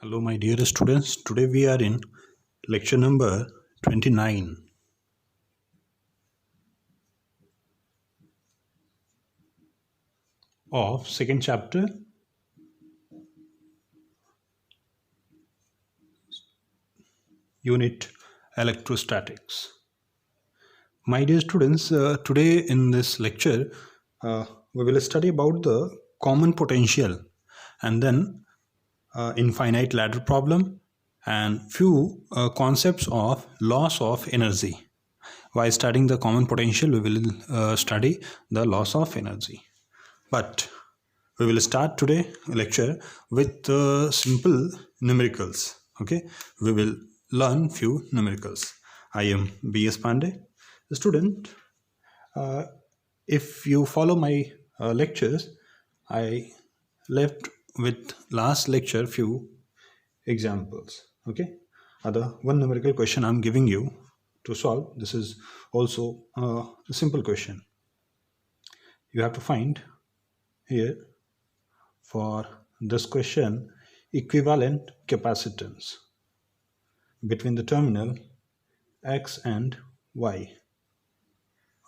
Hello my dear students, today we are in lecture number 29 of second chapter unit Electrostatics. My dear students, today in this lecture we will study about the common potential and then infinite ladder problem and few concepts of loss of energy. While studying the common potential, we will study the loss of energy. But we will start today lecture with simple numericals. Okay, we will learn few numericals. I am B S Pandey, the student. If you follow my lectures, I left with last lecture few examples. Okay, other one numerical question I'm giving you to solve. This is also a simple question. You have to find here for this question equivalent capacitance between the terminal X and Y.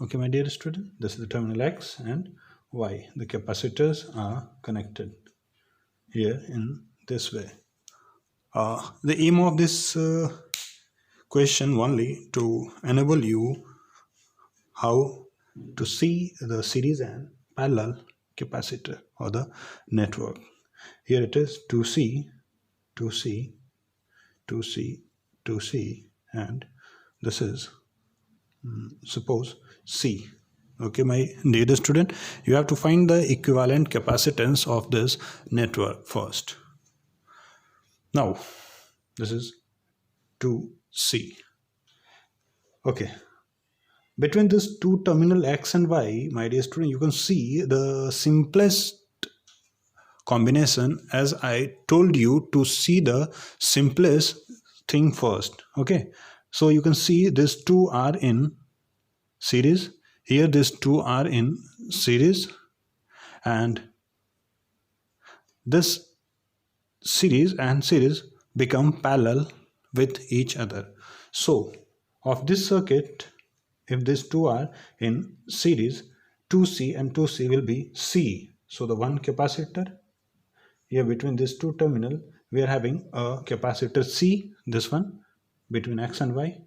Okay, my dear student, this is the terminal X and Y. The capacitors are connected here in this way. The aim of this question only to enable you how to see the series and parallel capacitor or the network. Here it is 2C, 2C, 2C, 2C, and this is suppose C. Okay, my dear student, you have to find the equivalent capacitance of this network first. Now, this is 2C. Okay. Between this two terminal X and Y, my dear student, you can see the simplest combination, as I told you to see the simplest thing first. Okay, so you can see these two are in series. Here these two are in series, and this series and series become parallel with each other. So of this circuit, if these two are in series, 2C and 2C will be C. So the one capacitor here between these two terminal, we are having a capacitor C, this one between X and Y.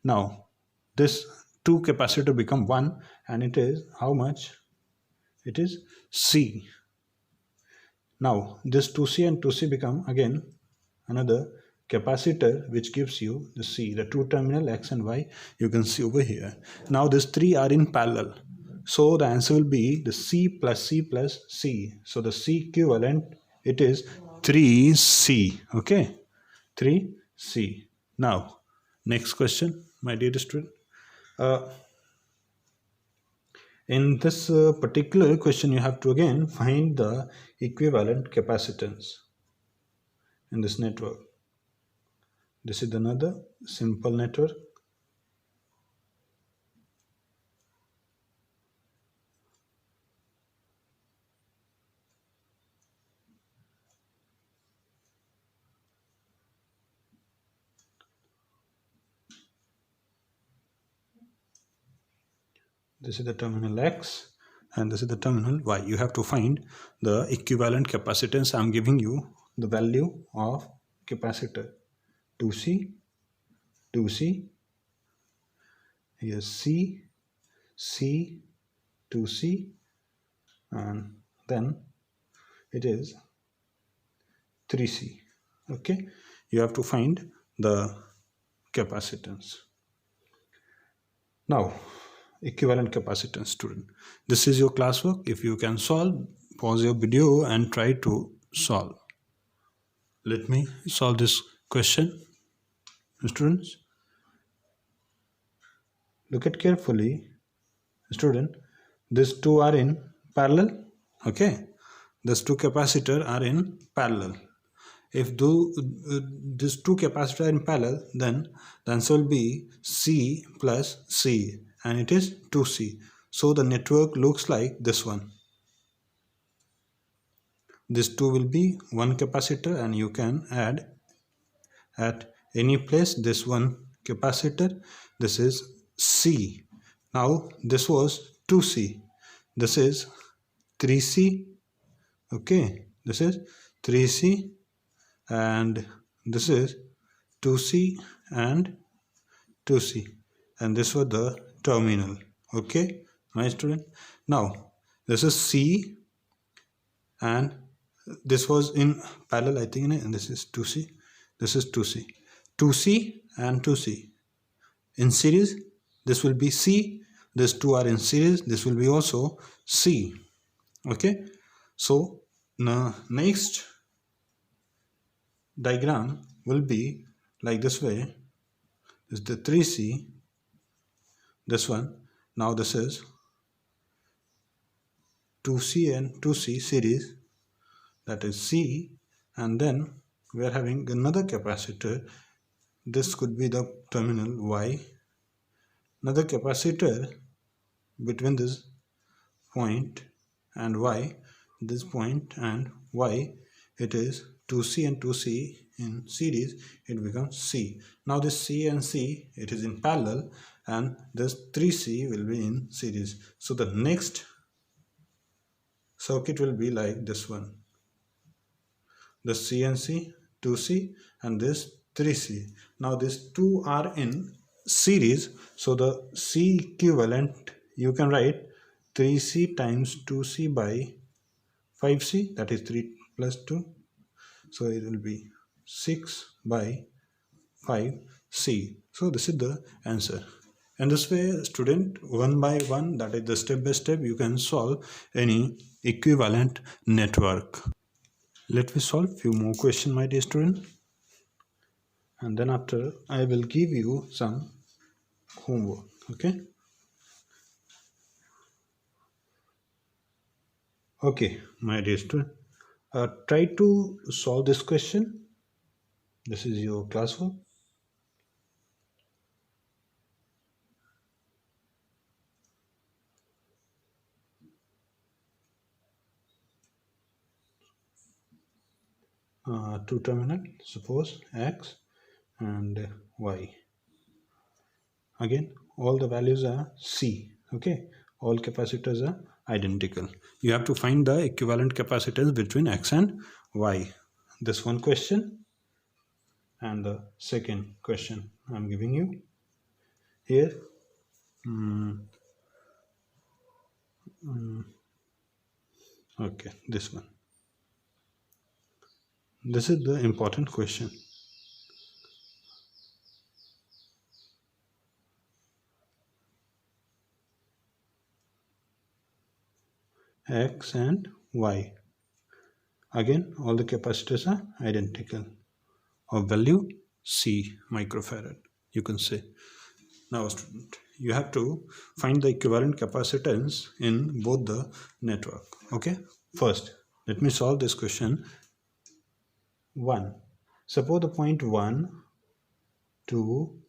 Now this two capacitor become one, and it is how much? It is C. Now this 2C and 2C become again another capacitor which gives you the C, the two terminal X and Y you can see over here. Now these three are in parallel, so the answer will be the C plus C plus C. So the C equivalent, it is 3C. Okay, 3C. Now next question, my dear student. In this particular question, you have to again find the equivalent capacitance in this network. This is another simple network. This is the terminal X and this is the terminal Y. You have to find the equivalent capacitance. I'm giving you the value of capacitor 2C, 2C, here C, C, 2C, and then it is 3C. Okay, you have to find the capacitance. Now equivalent capacitance, student, this is your classwork. If you can solve, pause your video and try to solve. Let me solve this question. Students, look at carefully. Student, these two are in parallel. Okay, these two capacitors are in parallel. If these two capacitors are in parallel, then the answer will be C plus C, and it is 2C. So the network looks like this one. this 2 will be one capacitor, and you can add at any place this one capacitor. This is C. Now this was 2C. This is 3C. Okay, this is 3C, and this is 2C and 2C, and this was the terminal. Okay, my student. Now this is C, and this was in parallel, I think, and this is 2C. This is 2C. 2C and 2C in series. This will be C. These two are in series. This will be also C. Okay. So the next diagram will be like this way. This is the 3C. This one. Now this is 2C and 2C series. That is C. And then we are having another capacitor. This could be the terminal Y. Another capacitor between this point and Y, this point and Y, it is 2C and 2C in series, it becomes C. Now this C and C, it is in parallel, and this 3C will be in series. So the next circuit will be like this one. The C and C, 2C, and this 3C. Now these two are in series, so the C equivalent, you can write 3C times 2C by 5C, that is 3 plus 2. So it will be 6 by 5C. So this is the answer. And this way, student, one by one, that is the step by step, you can solve any equivalent network. Let me solve few more questions, my dear student. And then after, I will give you some homework. Okay. Okay, my dear student, try to solve this question. This is your classwork. Two terminal, suppose X and Y. Again, all the values are C. Okay, all capacitors are identical. You have to find the equivalent capacitance between X and Y. This one question and the second question I'm giving you here. Okay, this one. This is the important question. X and Y. Again, all the capacitors are identical. Of value C microfarad, you can say. Now, student, you have to find the equivalent capacitance in both the network. Okay. First, let me solve this question. 1. Suppose the point 1, 2,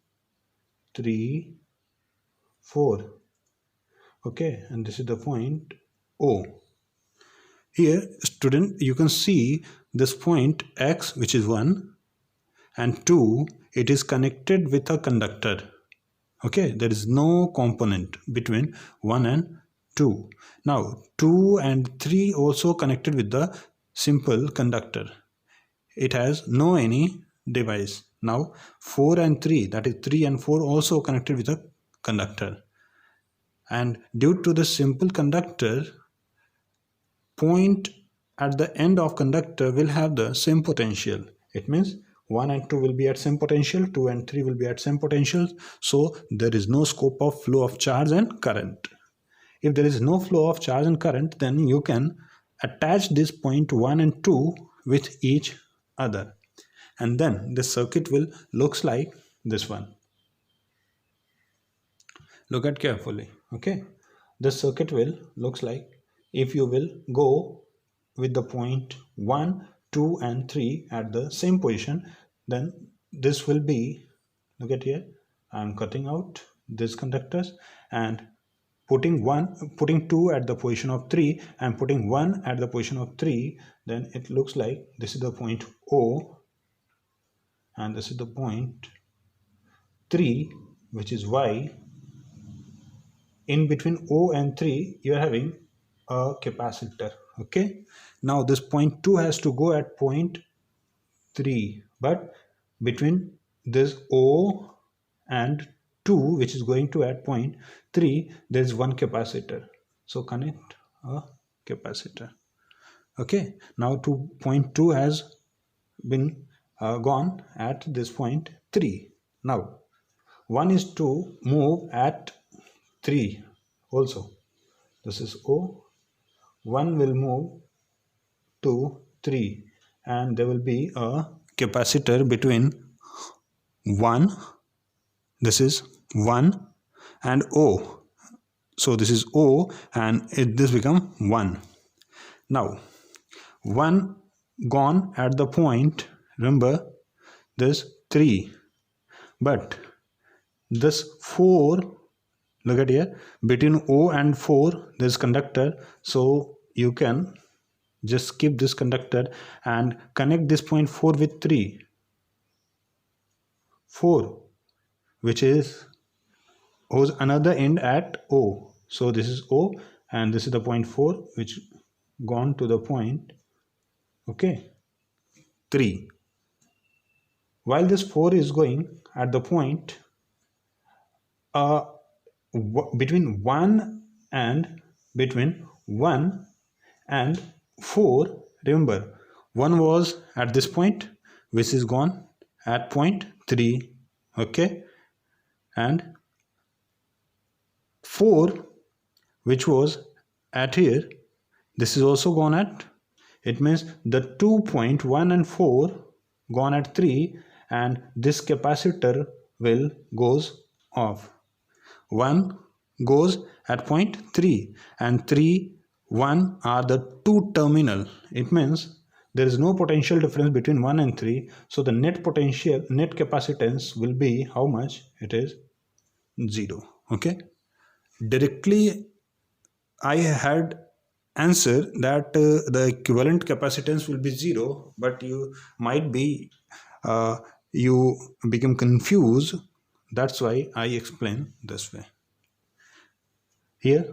3, 4. Okay, and this is the point O. Here, student, you can see this point X, which is 1, and 2, it is connected with a conductor. Okay, there is no component between 1 and 2. Now 2 and 3 also connected with the simple conductor. It has no any device. Now 4 and 3, that is 3 and 4, also connected with a conductor. And due to the simple conductor, point at the end of conductor will have the same potential. It means 1 and 2 will be at same potential, 2 and 3 will be at same potential. So there is no scope of flow of charge and current. If there is no flow of charge and current, then you can attach this point 1 and 2 with each other. And then the circuit will looks like this one. Look at carefully. Okay. The circuit will looks like, if you will go with the point 1, 2 and 3 at the same position, then this will be, look at here, I am cutting out these conductors, and putting 2 at the position of 3 and putting 1 at the position of 3, then it looks like this is the point O and this is the point 3, which is Y. In between O and 3 you are having a capacitor. Okay, now this point 2 has to go at point 3, but between this O and 2, which is going to at point 3, there is one capacitor, so connect a capacitor. Okay, now to point 2 has been gone at this point 3. Now 1 is to move at 3 also. This is O. 1 will move to 3 and there will be a capacitor between 1, this is 1, and O. So this is O and this become 1. Now 1 gone at the point, remember this 3, but this 4, look at here, between O and 4 there is conductor, so you can just skip this conductor and connect this point 4 with 3. 4, which is holds another end at O. So this is O and this is the point 4 which gone to the point, okay, 3. While this 4 is going at the point between 1 and 4, remember 1 was at this point which is gone at point 3, okay, and 4 which was at here, this is also gone at, it means the 2.1 and 4 gone at 3 and this capacitor will goes off. 1 goes at point 3 and 3, 1 are the two terminal. It means there is no potential difference between 1 and 3. So the net potential, net capacitance will be how much? It is 0. Okay. Directly I had answered that the equivalent capacitance will be 0, but you might be you become confused. That's why I explain this way. Here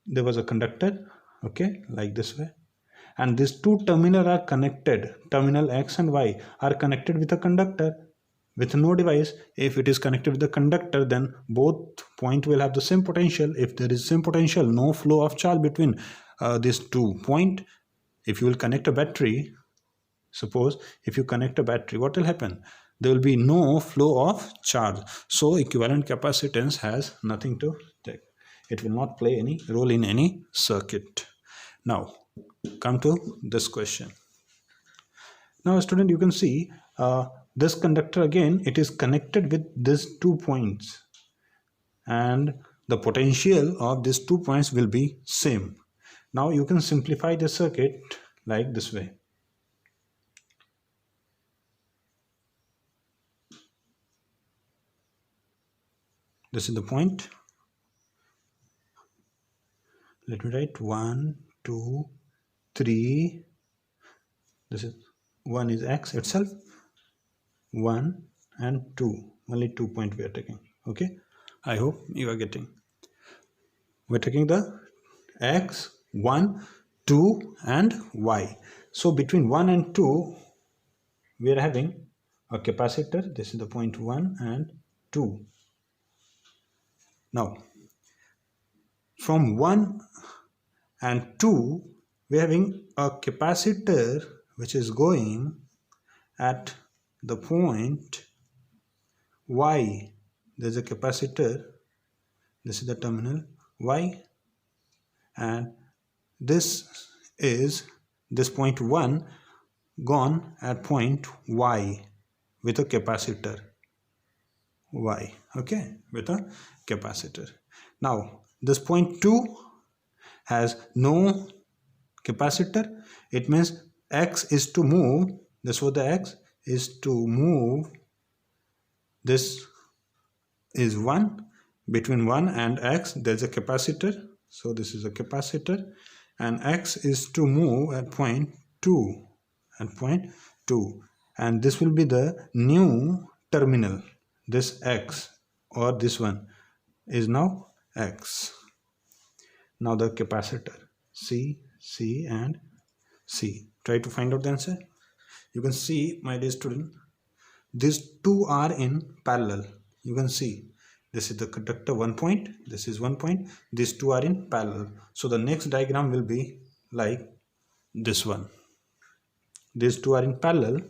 there was a conductor, okay, like this way, and these two terminals are connected. Terminal X and Y are connected with a conductor. With no device, if it is connected with the conductor, then both points will have the same potential. If there is same potential, no flow of charge between these 2 points. If you will connect a battery, suppose if you connect a battery, what will happen? There will be no flow of charge. So equivalent capacitance has nothing to take. It will not play any role in any circuit. Now come to this question. Now student, you can see this conductor again, it is connected with these 2 points and the potential of these 2 points will be same. Now you can simplify the circuit like this way. This is the point. Let me write 1, 2, 3. This is 1 is X itself, 1 and 2, only 2 points we are taking. Okay, I hope you are getting. We're taking the X, 1, 2 and Y. So between 1 and 2 we are having a capacitor. This is the point 1 and 2. Now from 1 and 2 we are having a capacitor which is going at the point Y. There is a capacitor, this is the terminal Y, and this is this point 1 gone at point Y with a capacitor Y, okay, with a capacitor. Now this point 2 has no capacitor. It means X is to move, this was the X is to move, this is 1, between 1 and x there's a capacitor. So this is a capacitor, and x is to move at point 2, and this will be the new terminal. This x or this one is now x. Now the capacitor C, C and C. Try to find out the answer. You can see, my dear student, these two are in parallel. You can see this is the conductor 1 point, this is 1 point, these two are in parallel. So the next diagram will be like this one. These two are in parallel,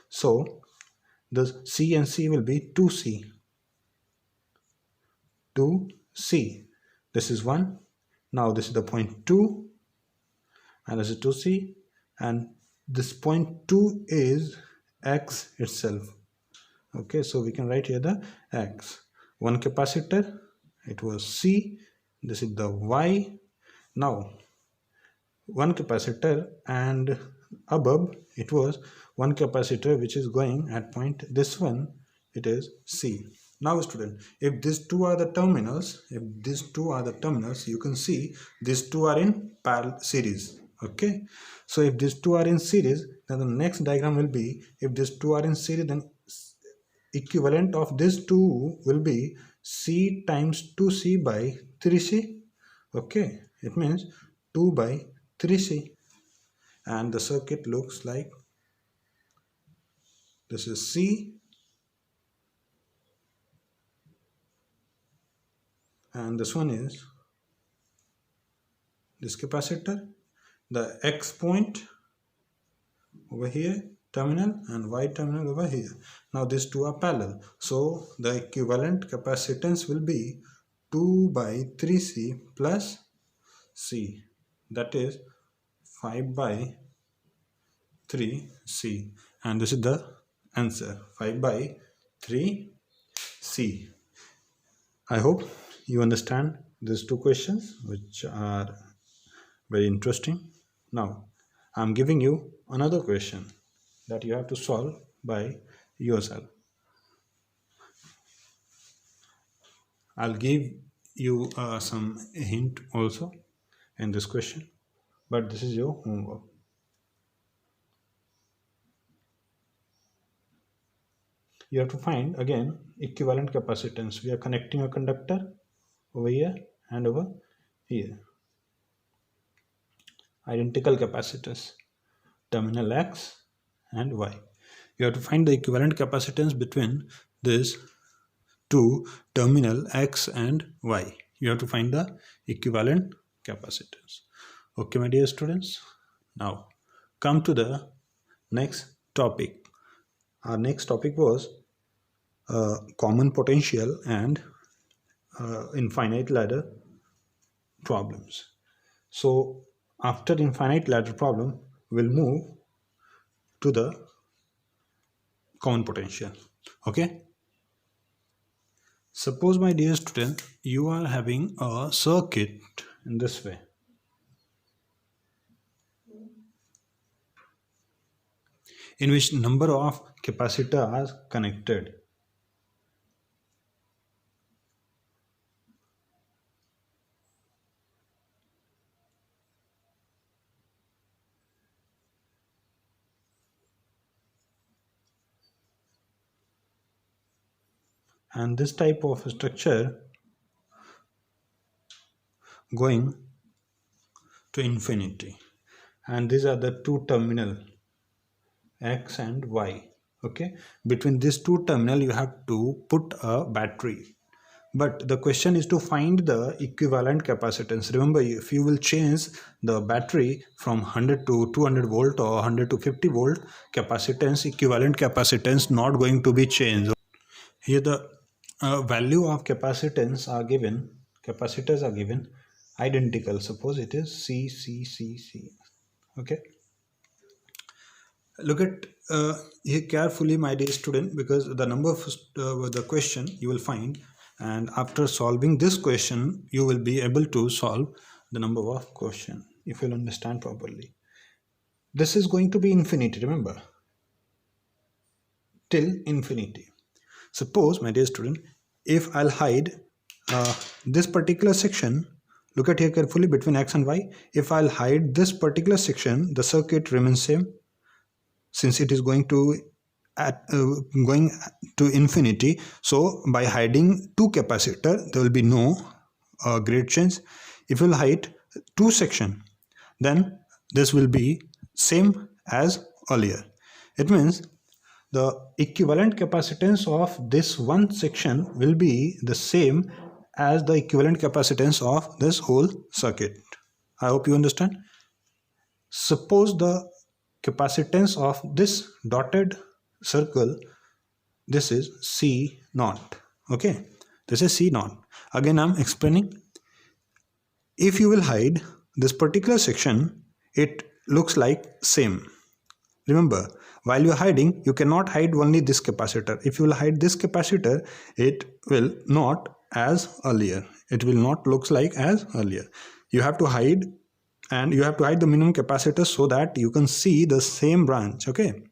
so the C and C will be 2C. This is 1. Now this is the point 2, and this is 2C, and this point 2 is x itself. Okay, so we can write here the x. One capacitor, it was C, this is the y. Now one capacitor, and above it was one capacitor which is going at point, this one, it is C. Now student, if these two are the terminals, you can see these two are in parallel series. Okay, so if these two are in series, then the next diagram will be, if these two are in series, then equivalent of these two will be C times 2C by 3C. Okay, it means 2 by 3C, and the circuit looks like this is C, and this one is this capacitor, the X point over here terminal and Y terminal over here. Now these two are parallel, so the equivalent capacitance will be 2 by 3C plus C, that is 5 by 3C, and this is the answer, 5 by 3C. I hope you understand these two questions, which are very interesting. Now I am giving you another question that you have to solve by yourself. I'll give you some hint also in this question, but this is your homework. You have to find again equivalent capacitance. We are connecting a conductor over here and over here. Identical capacitors, terminal X and Y. You have to find the equivalent capacitance between these two, terminal X and Y. You have to find the equivalent capacitance. Okay, my dear students. Now come to the next topic. Our next topic was common potential and infinite ladder problems. So after infinite ladder problem, we'll move to the common potential. Okay. Suppose, my dear student, you are having a circuit in this way. In which number of capacitors are connected. And this type of structure going to infinity, and these are the two terminal X and Y. Okay, between these two terminal you have to put a battery, but the question is to find the equivalent capacitance. Remember, if you will change the battery from 100 to 200 volt or 100 to 50 volt, capacitance, equivalent capacitance not going to be changed. Here the value of capacitance are given, capacitors are given identical. Suppose it is C, C, C, C. Okay. Look at here carefully, my dear student, because the number of the question you will find, and after solving this question you will be able to solve the number of question if you'll understand properly. This is going to be infinity, remember, till infinity. Suppose, my dear student, if I'll hide this particular section, look at here carefully between X and Y. If I'll hide this particular section, the circuit remains same, since it is going to going to infinity. So by hiding two capacitor, there will be no great change. If you'll hide two section, then this will be same as earlier. It means the equivalent capacitance of this one section will be the same as the equivalent capacitance of this whole circuit. I hope you understand. Suppose the capacitance of this dotted circle, this is C naught. Okay, this is C naught. Again, I'm explaining. If you will hide this particular section, it looks like same. Remember, while you're hiding, you cannot hide only this capacitor. If you will hide this capacitor, it will not as earlier. It will not look like as earlier. You have to hide, and you have to hide the minimum capacitor so that you can see the same branch. Okay,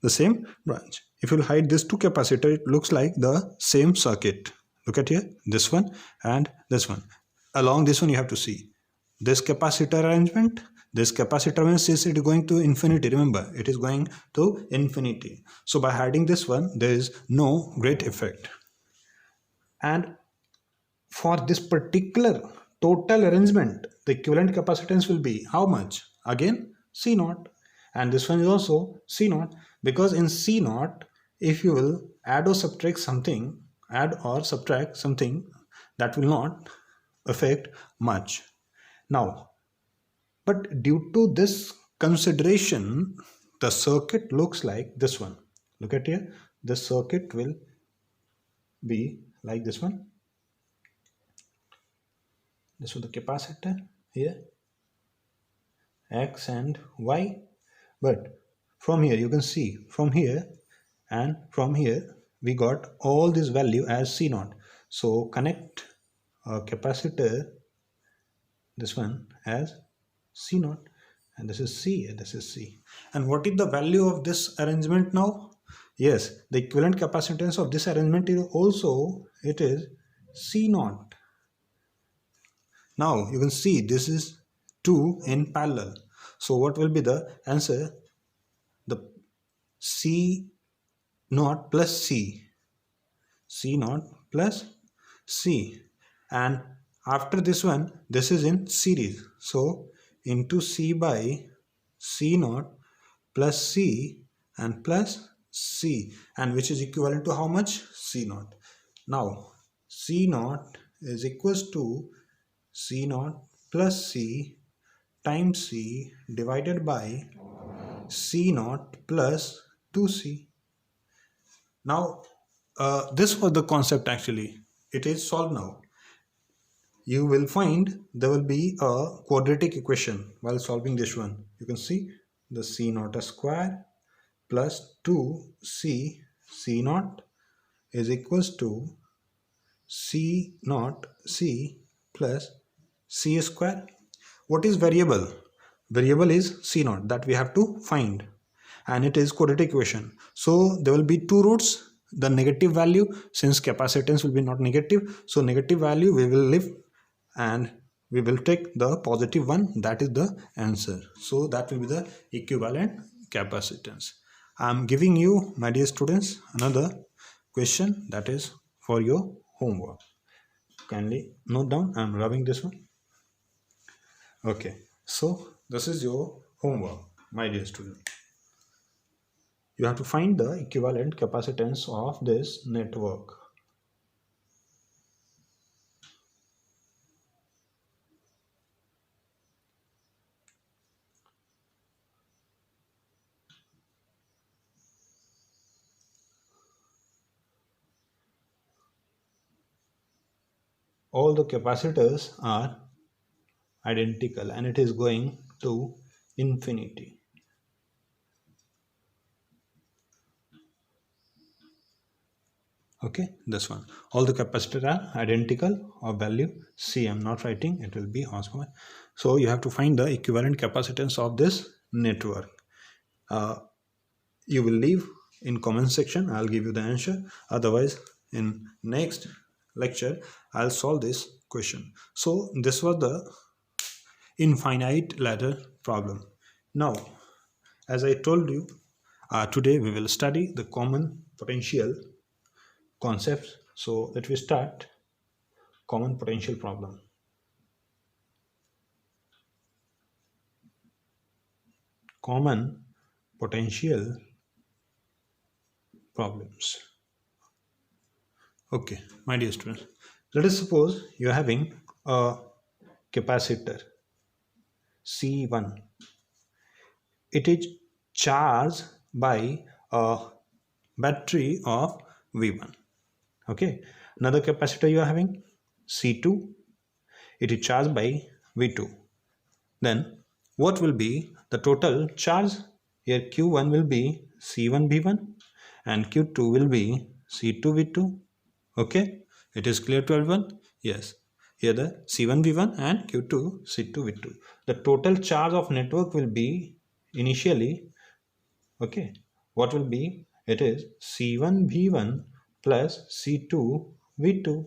the same branch. If you hide this two capacitor, it looks like the same circuit. Look at here, this one and this one. Along this one, you have to see this capacitor arrangement. This capacitor means is it going to infinity. Remember, it is going to infinity. So by hiding this one, there is no great effect. And for this particular total arrangement, the equivalent capacitance will be how much? Again, C naught. And this one is also C naught, because in C naught, if you will add or subtract something, that will not affect much. Now, but due to this consideration, the circuit looks like this one. Look at here, the circuit will be like this one. This was the capacitor here, X and Y. But from here, you can see from here and from here, we got all this value as C naught. So connect a capacitor, this one as C naught, and this is C and this is C. And what is the value of this arrangement now? Yes, the equivalent capacitance of this arrangement is also, it is C naught. Now you can see this is 2 in parallel. So what will be the answer? The C naught plus C. C naught plus C. And after this one, this is in series. So into C by C naught plus C and plus C, and which is equivalent to how much? C naught. Now C naught is equals to C naught plus C times C divided by C naught plus 2C. Now this was the concept actually. It is solved now. You will find there will be a quadratic equation while solving this one. You can see the C naught square plus 2C C naught is equals to C naught C plus C square. What is variable? Variable is C naught that we have to find, and it is quadratic equation. So there will be two roots. The negative value, since capacitance will be not negative, so negative value we will leave and we will take the positive one. That is the answer. So that will be the equivalent capacitance. I am giving you, my dear students, another question that is for your homework. Kindly note down. I am rubbing this one. Okay, so this is your homework, my dear student. You have to find the equivalent capacitance of this network. All the capacitors are identical and it is going to infinity. Okay, this one. All the capacitors are identical of value C. I'm not writing, it will be osmolar. So you have to find the equivalent capacitance of this network. You will leave in comment section. I'll give you the answer. Otherwise, in next lecture I'll solve this question. So this was the infinite ladder problem. Now, as I told you, today we will study the common potential concepts. So let me start common potential problem. Common potential problems. Okay, my dear students, let us suppose you are having a capacitor C1. It is charged by a battery of V1. Okay, another capacitor you are having C2. It is charged by V2. Then what will be the total charge? Here Q1 will be C1 V1 and Q2 will be C2 V2. Okay, it is clear to everyone? Yes. Here the C1 V1 and Q2 C2 V2. The total charge of network will be initially, okay, what will be? It is C1 V1 plus C2 V2.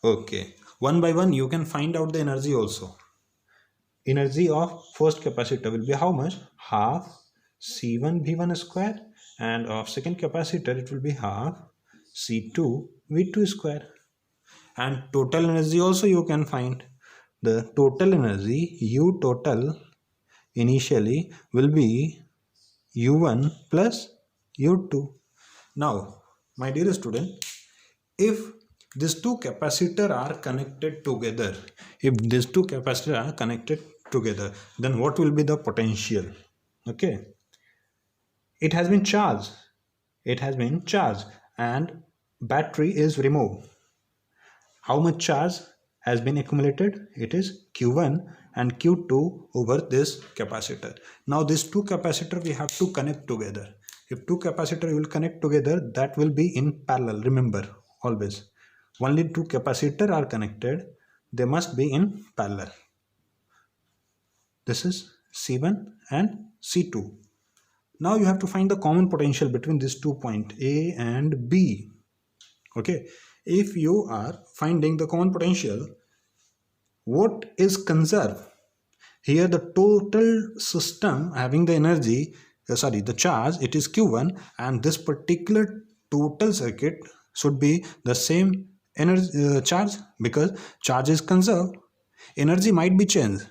Okay, one by one you can find out the energy also. Energy of first capacitor will be how much? Half C1 V1 square, and of second capacitor it will be half C2 V2 square. And total energy also you can find. The total energy U total initially will be U1 plus U2. Now, my dear student, if these two capacitors are connected together, then what will be the potential? Okay, it has been charged, and battery is removed. How much charge has been accumulated? It is Q1 and Q2 over this capacitor. Now these two capacitors we have to connect together. If two capacitors will connect together, that will be in parallel. Remember always, only two capacitors are connected, they must be in parallel. This is C1 and C2. Now you have to find the common potential between these 2 points A and B. Okay, if you are finding the common potential, what is conserved? Here the total system having the energy, the charge, it is Q1, and this particular total circuit should be the same energy charge, because charge is conserved. Energy might be changed,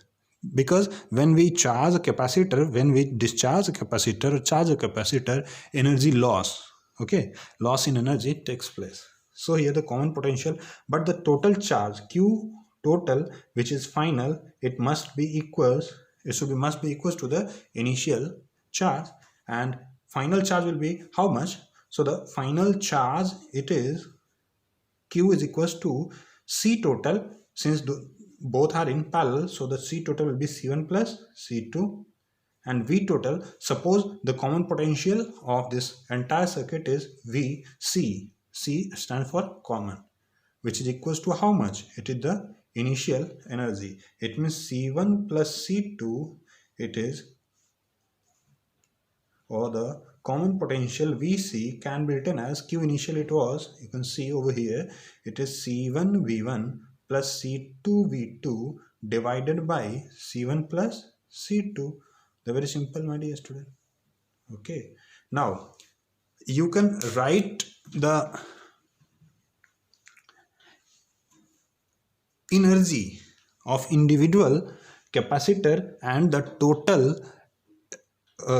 because when we charge a capacitor, when we discharge a capacitor or charge a capacitor, energy loss, okay, loss in energy takes place. So here the common potential, but the total charge Q total, which is final, it must be equals to the initial charge, and final charge will be how much? So the final charge, it is Q is equals to C total, since both are in parallel, so the C total will be C1 plus C2, and V total, suppose the common potential of this entire circuit is VC. C stands for common, which is equals to how much? It is the initial energy. It means C1 plus C2, it is, or the common potential VC can be written as Q initial it was, you can see over here, it is C1 V1 plus C2 V2 divided by C1 plus C2. They're very simple, my dear student. Okay, now you can write the energy of individual capacitor and the total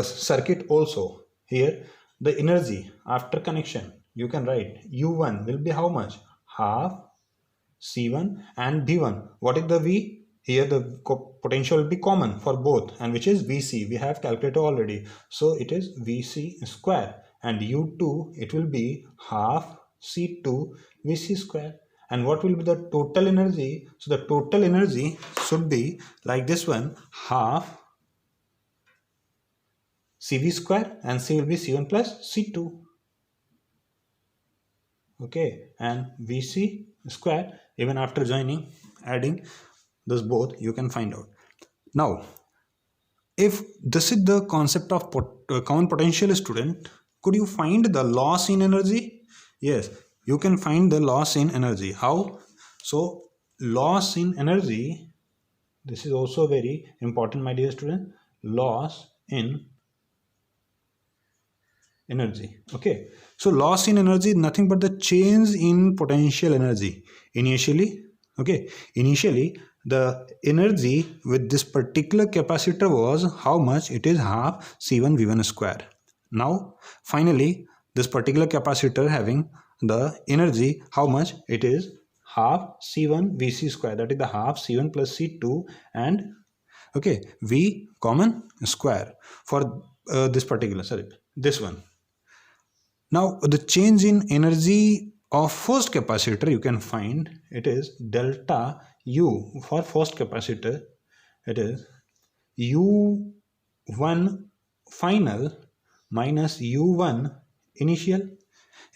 circuit also. Here the energy after connection, you can write U1 will be how much? Half C1 and V1. What is the V? Here the potential will be common for both, and which is VC. We have calculated already, so it is VC square, and U2 it will be half C2 VC square. And what will be the total energy? So the total energy should be like this one, half CV square, and C will be C1 plus C2. Okay, and VC square, even after adding this both, you can find out. Now, if this is the concept of common potential, student, could you find the loss in energy? Yes, you can find the loss in energy. How? So loss in energy, this is also very important, my dear student. Loss in energy. Okay, so loss in energy is nothing but the change in potential energy initially. Okay, initially the energy with this particular capacitor was how much? It is half C1 V1 square. Now finally this particular capacitor having the energy how much? It is half C1 Vc square, that is the half C1 plus C2 and okay V common square for this particular, sorry, this one. Now the change in energy of first capacitor you can find, it is delta U for first capacitor, it is U1 final minus U1 initial.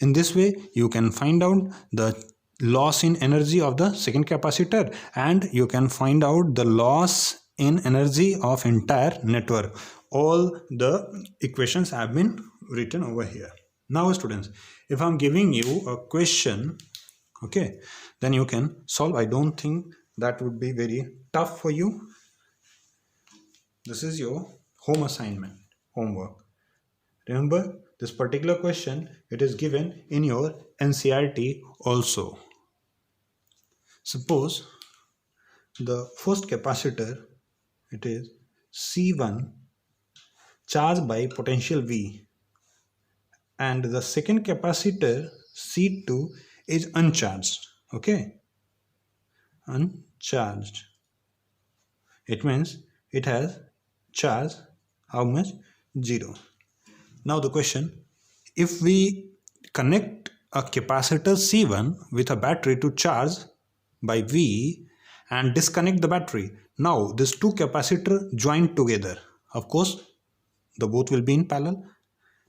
In this way you can find out the loss in energy of the second capacitor and you can find out the loss in energy of entire network. All the equations have been written over here. Now students, if I'm giving you a question, okay, then you can solve. I don't think that would be very tough for you. This is your home assignment, homework. Remember this particular question, it is given in your NCERT also. Suppose the first capacitor, it is C1 charged by potential V and the second capacitor C2 is uncharged. Okay, uncharged. It means it has charge how much? 0. Now the question, if we connect a capacitor C1 with a battery to charge by V and disconnect the battery, now these two capacitors join together. Of course, the both will be in parallel.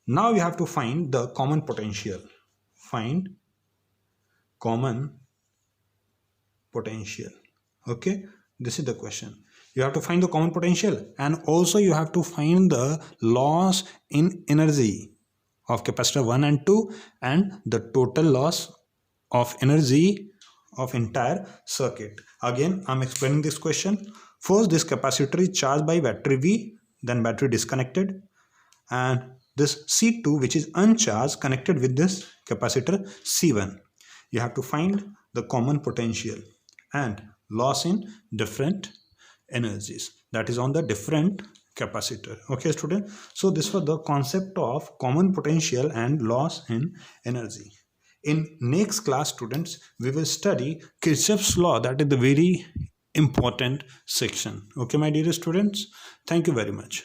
Now you have to find the common potential. Find common potential. Okay, this is the question. You have to find the common potential and also you have to find the loss in energy of capacitor 1 and 2 and the total loss of energy of entire circuit. Again, I'm explaining this question. First, this capacitor is charged by battery V, then battery disconnected, and this C2 which is uncharged connected with this capacitor C1. You have to find the common potential and loss in different energies, that is on the different capacitor. Okay student, so this was the concept of common potential and loss in energy. In next class students, we will study Kirchhoff's law, that is the very important section. Okay my dear students, thank you very much.